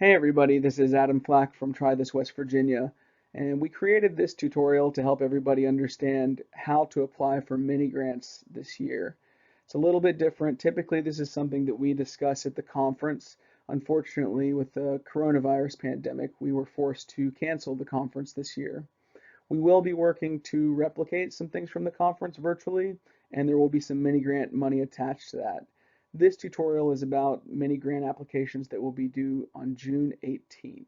Hey everybody, this is Adam Flack from Try This West Virginia, and we created this tutorial to help everybody understand how to apply for mini grants this year. It's a little bit different. Typically, this is something that we discuss at the conference. Unfortunately, with the coronavirus pandemic, we were forced to cancel the conference this year. We will be working to replicate some things from the conference virtually, and there will be some mini grant money attached to that. This tutorial is about mini grant applications that will be due on June 18th.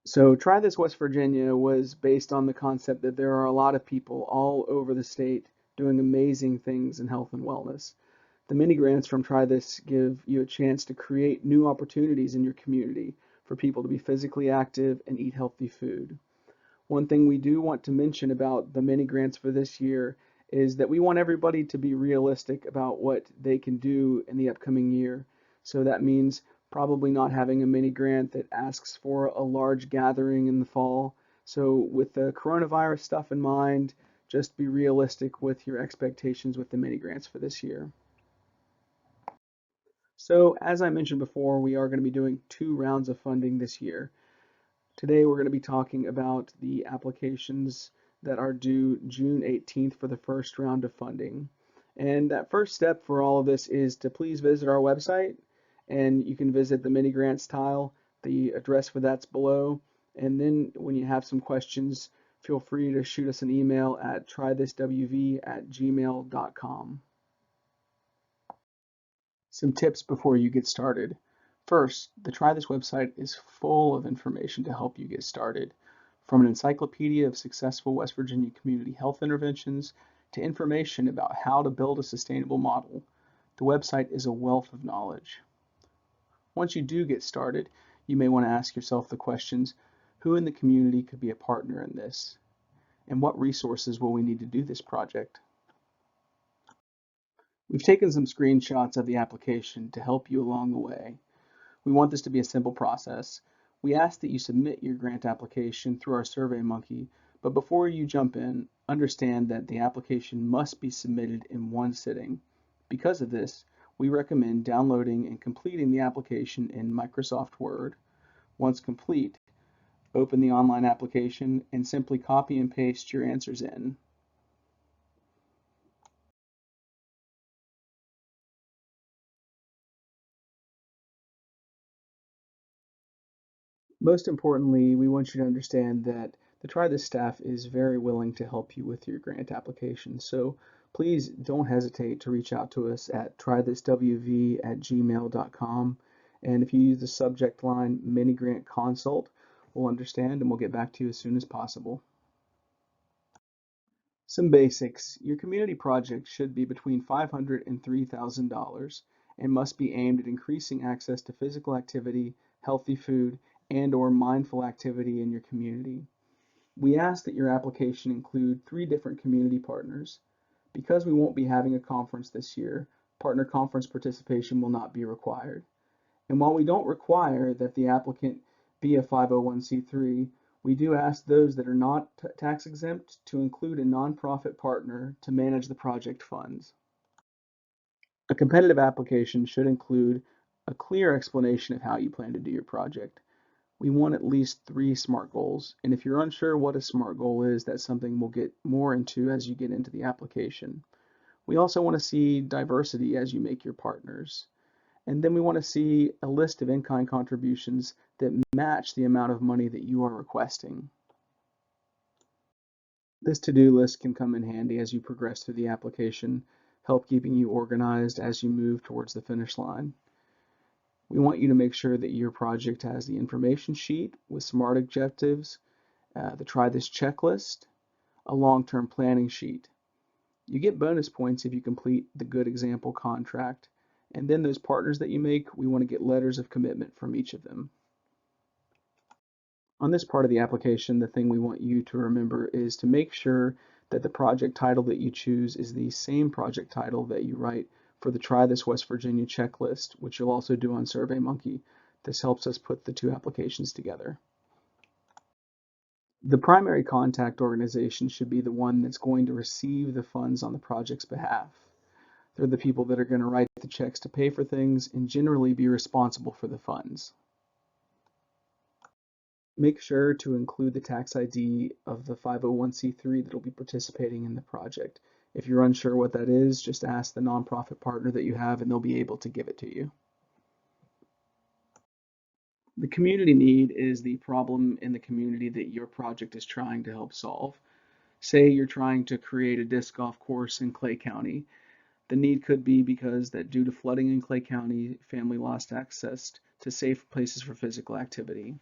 So Try This West Virginia was based on the concept that there are a lot of people all over the state doing amazing things in health and wellness. The mini grants from Try This give you a chance to create new opportunities in your community for people to be physically active and eat healthy food. One thing we do want to mention about the mini grants for this year is that we want everybody to be realistic about what they can do in the upcoming year. So that means probably not having a mini grant that asks for a large gathering in the fall. So with the coronavirus stuff in mind, just be realistic with your expectations with the mini grants for this year. So as I mentioned before, we are going to be doing 2 rounds of funding this year. Today we're going to be talking about the applications that are due June 18th for the first round of funding. And that first step for all of this is to please visit our website, and you can visit the mini grants tile. The address for that's below. And then when you have some questions, feel free to shoot us an email at trythiswv@gmail.com. Some tips before you get started. First, the Try This website is full of information to help you get started, from an encyclopedia of successful West Virginia community health interventions to information about how to build a sustainable model. The website is a wealth of knowledge. Once you do get started, you may want to ask yourself the questions, who in the community could be a partner in this? And what resources will we need to do this project? We've taken some screenshots of the application to help you along the way. We want this to be a simple process. We ask that you submit your grant application through our SurveyMonkey, but before you jump in, understand that the application must be submitted in one sitting. Because of this, we recommend downloading and completing the application in Microsoft Word. Once complete, open the online application and simply copy and paste your answers in. Most importantly, we want you to understand that the Try This staff is very willing to help you with your grant application. So please don't hesitate to reach out to us at trythiswv@gmail.com. And if you use the subject line mini grant consult, we'll understand and we'll get back to you as soon as possible. Some basics. Your community project should be between $500 and $3,000 and must be aimed at increasing access to physical activity, healthy food, and/or mindful activity in your community. We ask that your application include 3 different community partners. Because we won't be having a conference this year, partner conference participation will not be required. And while we don't require that the applicant be a 501c3, we do ask those that are not tax exempt to include a nonprofit partner to manage the project funds. A competitive application should include a clear explanation of how you plan to do your project. We want at least 3 SMART goals, and if you're unsure what a SMART goal is, that's something we'll get more into as you get into the application. We also want to see diversity as you make your partners. And then we want to see a list of in-kind contributions that match the amount of money that you are requesting. This to-do list can come in handy as you progress through the application, help keeping you organized as you move towards the finish line. We want you to make sure that your project has the information sheet with SMART objectives, the Try This checklist, a long-term planning sheet. You get bonus points if you complete the good example contract. And then those partners that you make, we want to get letters of commitment from each of them. On this part of the application, the thing we want you to remember is to make sure that the project title that you choose is the same project title that you write for the Try This West Virginia checklist, which you'll also do on SurveyMonkey. This helps us put the 2 applications together. The primary contact organization should be the one that's going to receive the funds on the project's behalf. They're the people that are going to write the checks to pay for things and generally be responsible for the funds. Make sure to include the tax ID of the 501c3 that will be participating in the project. If you're unsure what that is, just ask the nonprofit partner that you have and they'll be able to give it to you. The community need is the problem in the community that your project is trying to help solve. Say you're trying to create a disc golf course in Clay County. The need could be because that due to flooding in Clay County, family lost access to safe places for physical activity.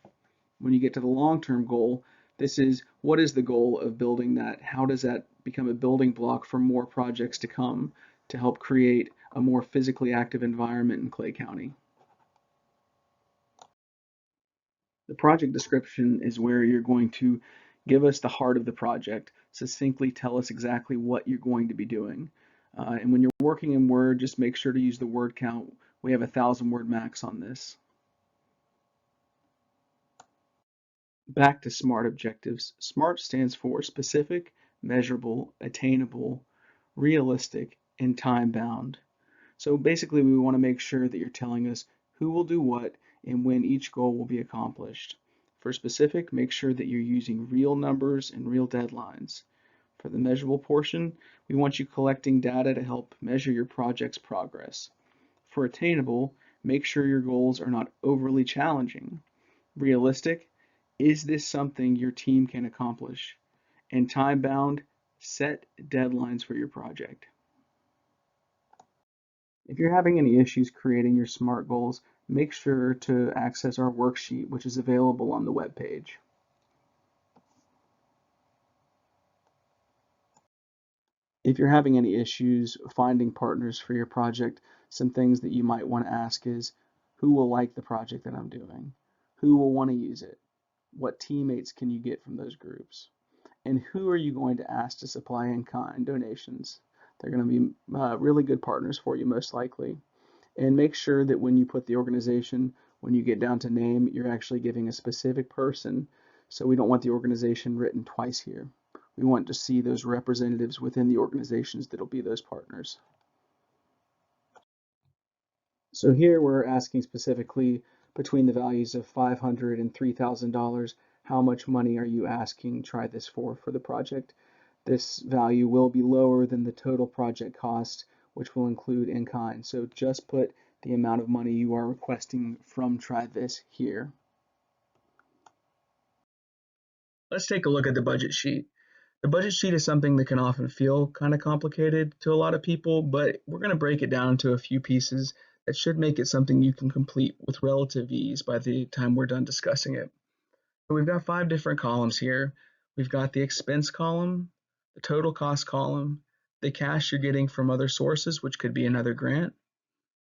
When you get to the long-term goal, this is what is the goal of building that? How does that become a building block for more projects to come to help create a more physically active environment in Clay County? The project description is where you're going to give us the heart of the project, succinctly tell us exactly what you're going to be doing. And when you're working in Word, just make sure to use the word count. We have a 1,000-word max on this. Back to SMART objectives. SMART stands for specific, measurable, attainable, realistic, and time-bound. So basically, we want to make sure that you're telling us who will do what and when each goal will be accomplished. For specific, make sure that you're using real numbers and real deadlines. For the measurable portion, we want you collecting data to help measure your project's progress. For attainable, make sure your goals are not overly challenging. Realistic, is this something your team can accomplish? And time-bound, set deadlines for your project. If you're having any issues creating your SMART goals, make sure to access our worksheet, which is available on the web page. If you're having any issues finding partners for your project, some things that you might want to ask is, who will like the project that I'm doing? Who will want to use it? What teammates can you get from those groups? And who are you going to ask to supply in-kind donations? They're going to be really good partners for you, most likely. And make sure that when you put the organization, when you get down to name, you're actually giving a specific person. So we don't want the organization written twice here. We want to see those representatives within the organizations that'll be those partners. So here we're asking specifically between the values of $500 and $3,000, how much money are you asking Try This for the project? This value will be lower than the total project cost, which will include in-kind. So just put the amount of money you are requesting from Try This here. Let's take a look at the budget sheet. The budget sheet is something that can often feel kind of complicated to a lot of people, but we're going to break it down into a few pieces that should make it something you can complete with relative ease by the time we're done discussing it. So we've got 5 different columns here. We've got the expense column, the total cost column, the cash you're getting from other sources, which could be another grant,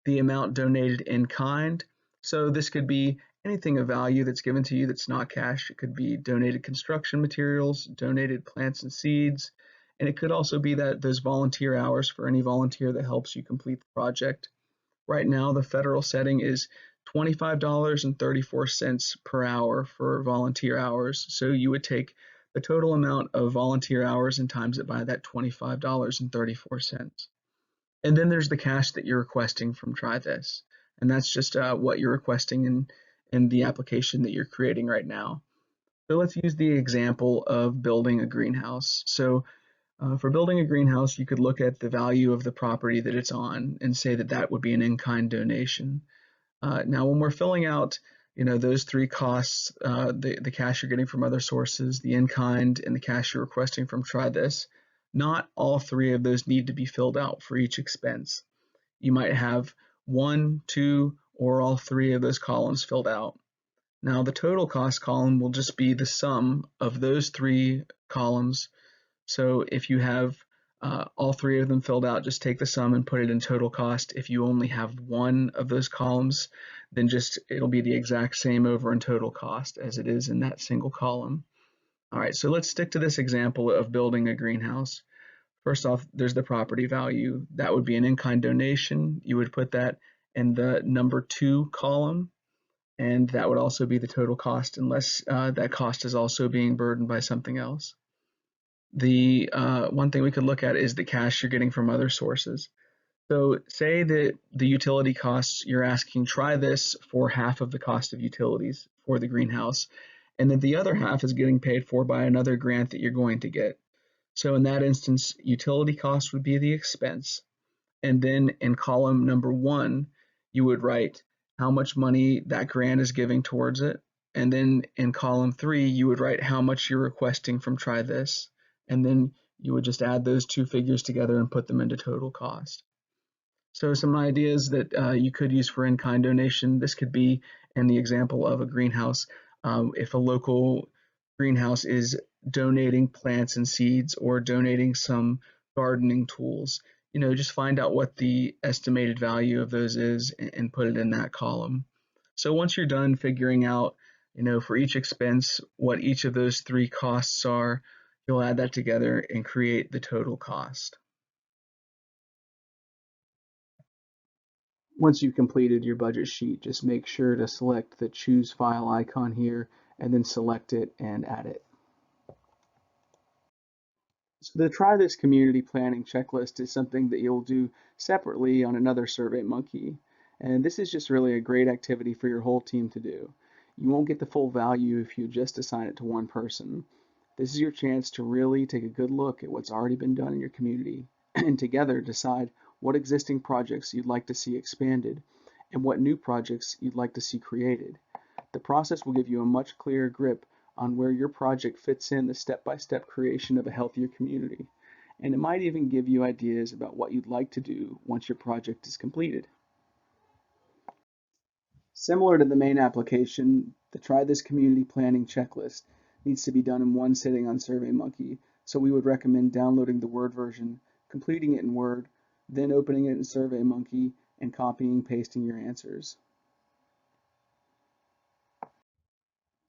the amount donated in kind. So this could be anything of value that's given to you that's not cash. It could be donated construction materials, donated plants and seeds, and it could also be that those volunteer hours for any volunteer that helps you complete the project. Right now, the federal setting is $25.34 per hour for volunteer hours. So you would take the total amount of volunteer hours and times it by that $25.34. And then there's the cash that you're requesting from Try This. And that's just what you're requesting in the application that you're creating right now. So let's use the example of building a greenhouse. So for building a greenhouse, you could look at the value of the property that it's on and say that that would be an in-kind donation. Now, when we're filling out, those 3 costs, the cash you're getting from other sources, the in-kind, and the cash you're requesting from Try This, not all 3 of those need to be filled out for each expense. You might have 1, 2, or all 3 of those columns filled out. Now, the total cost column will just be the sum of those 3 columns. So if you have all 3 of them filled out, just take the sum and put it in total cost. If you only have 1 of those columns, then it'll be the exact same over in total cost as it is in that single column. All right, so let's stick to this example of building a greenhouse. First off, there's the property value. That would be an in-kind donation. You would put that in the number 2 column, and that would also be the total cost unless that cost is also being burdened by something else. The one thing we could look at is the cash you're getting from other sources. So say that the utility costs you're asking, try this for half of the cost of utilities for the greenhouse, and then the other half is getting paid for by another grant that you're going to get. So in that instance, utility costs would be the expense. And then in column number 1, you would write how much money that grant is giving towards it. And then in column 3, you would write how much you're requesting from Try This. And then you would just add those two figures together and put them into total cost. So some ideas that you could use for in-kind donation. This could be in the example of a greenhouse. If a local greenhouse is donating plants and seeds or donating some gardening tools, just find out what the estimated value of those is and put it in that column. So once you're done figuring out, for each expense, what each of those three costs are, you'll add that together and create the total cost. Once you've completed your budget sheet, just make sure to select the Choose File icon here and then select it and add it. So the Try This community planning checklist is something that you'll do separately on another SurveyMonkey. And this is just really a great activity for your whole team to do. You won't get the full value if you just assign it to one person. This is your chance to really take a good look at what's already been done in your community and together decide what existing projects you'd like to see expanded and what new projects you'd like to see created. The process will give you a much clearer grip on where your project fits in the step-by-step creation of a healthier community, and it might even give you ideas about what you'd like to do once your project is completed. Similar to the main application, the Try This community planning checklist needs to be done in one sitting on SurveyMonkey, so we would recommend downloading the Word version, completing it in Word, then opening it in SurveyMonkey and copying and pasting your answers.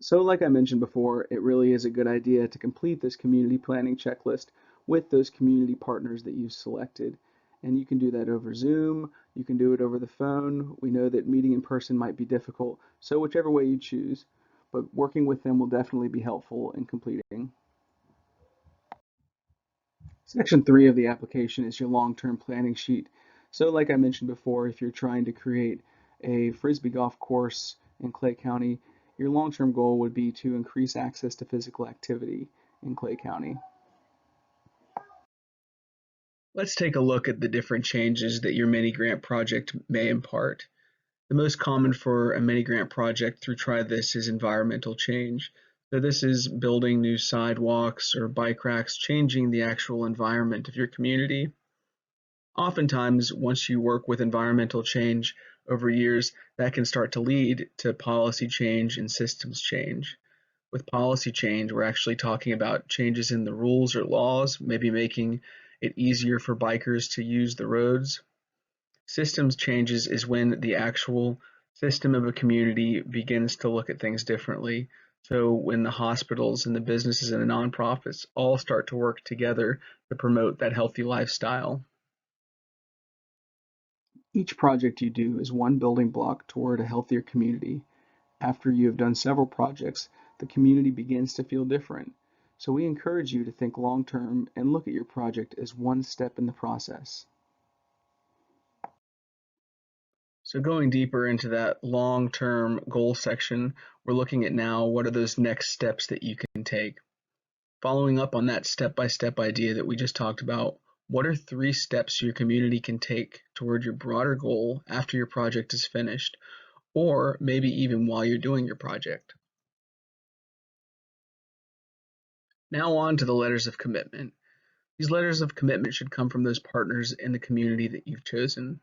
So like I mentioned before, it really is a good idea to complete this community planning checklist with those community partners that you've selected. And you can do that over Zoom, you can do it over the phone. We know that meeting in person might be difficult, so whichever way you choose, but working with them will definitely be helpful in completing. Section 3 of the application is your long-term planning sheet. So like I mentioned before, if you're trying to create a Frisbee golf course in Clay County, your long-term goal would be to increase access to physical activity in Clay County. Let's take a look at the different changes that your mini-grant project may impart. The most common for a mini-grant project through Try This is environmental change. So this is building new sidewalks or bike racks, changing the actual environment of your community. Oftentimes, once you work with environmental change over years, that can start to lead to policy change and systems change. With policy change, we're actually talking about changes in the rules or laws, maybe making it easier for bikers to use the roads. Systems changes is when the actual system of a community begins to look at things differently. So when the hospitals and the businesses and the nonprofits all start to work together to promote that healthy lifestyle. Each project you do is one building block toward a healthier community. After you have done several projects, the community begins to feel different. So we encourage you to think long term and look at your project as one step in the process. So going deeper into that long-term goal section, we're looking at now what are those next steps that you can take. Following up on that step-by-step idea that we just talked about, what are 3 steps your community can take toward your broader goal after your project is finished, or maybe even while you're doing your project? Now on to the letters of commitment. These letters of commitment should come from those partners in the community that you've chosen.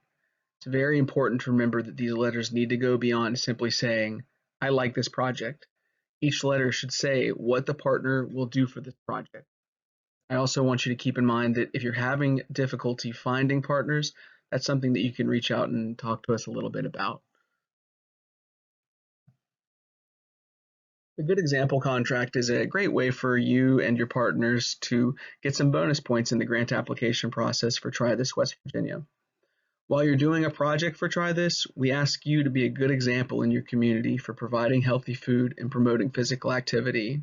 It's very important to remember that these letters need to go beyond simply saying, I like this project. Each letter should say what the partner will do for this project. I also want you to keep in mind that if you're having difficulty finding partners, that's something that you can reach out and talk to us a little bit about. A good example contract is a great way for you and your partners to get some bonus points in the grant application process for Try This West Virginia. While you're doing a project for Try This, we ask you to be a good example in your community for providing healthy food and promoting physical activity.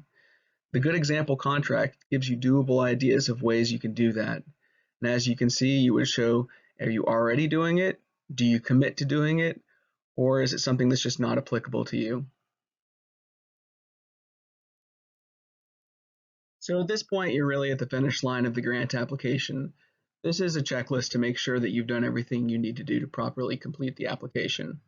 The Good Example contract gives you doable ideas of ways you can do that. And as you can see, you would show Are you already doing it? Do you commit to doing it? Or is it something that's just not applicable to you? So at this point, you're really at the finish line of the grant application. This is a checklist to make sure that you've done everything you need to do to properly complete the application.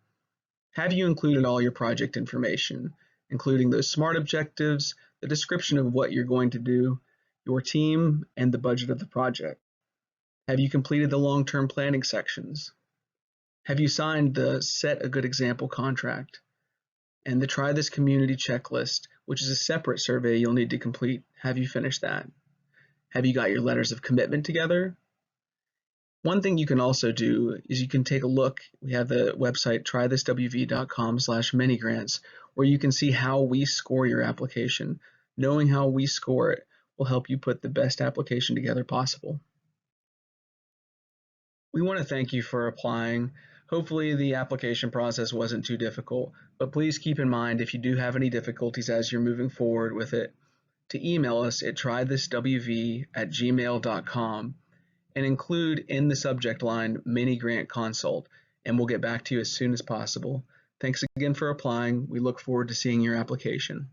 Have you included all your project information, including those SMART objectives, the description of what you're going to do, your team, and the budget of the project? Have you completed the long-term planning sections? Have you signed the Set a Good Example contract? And the Try This Community checklist, which is a separate survey you'll need to complete. Have you finished that? Have you got your letters of commitment together? One thing you can also do is you can take a look. We have the website trythiswv.com/manygrants, where you can see how we score your application. Knowing how we score it will help you put the best application together possible. We want to thank you for applying. Hopefully the application process wasn't too difficult, but please keep in mind if you do have any difficulties as you're moving forward with it, to email us at trythiswv@gmail.com and include in the subject line Mini Grant Consult, and we'll get back to you as soon as possible. Thanks again for applying. We look forward to seeing your application.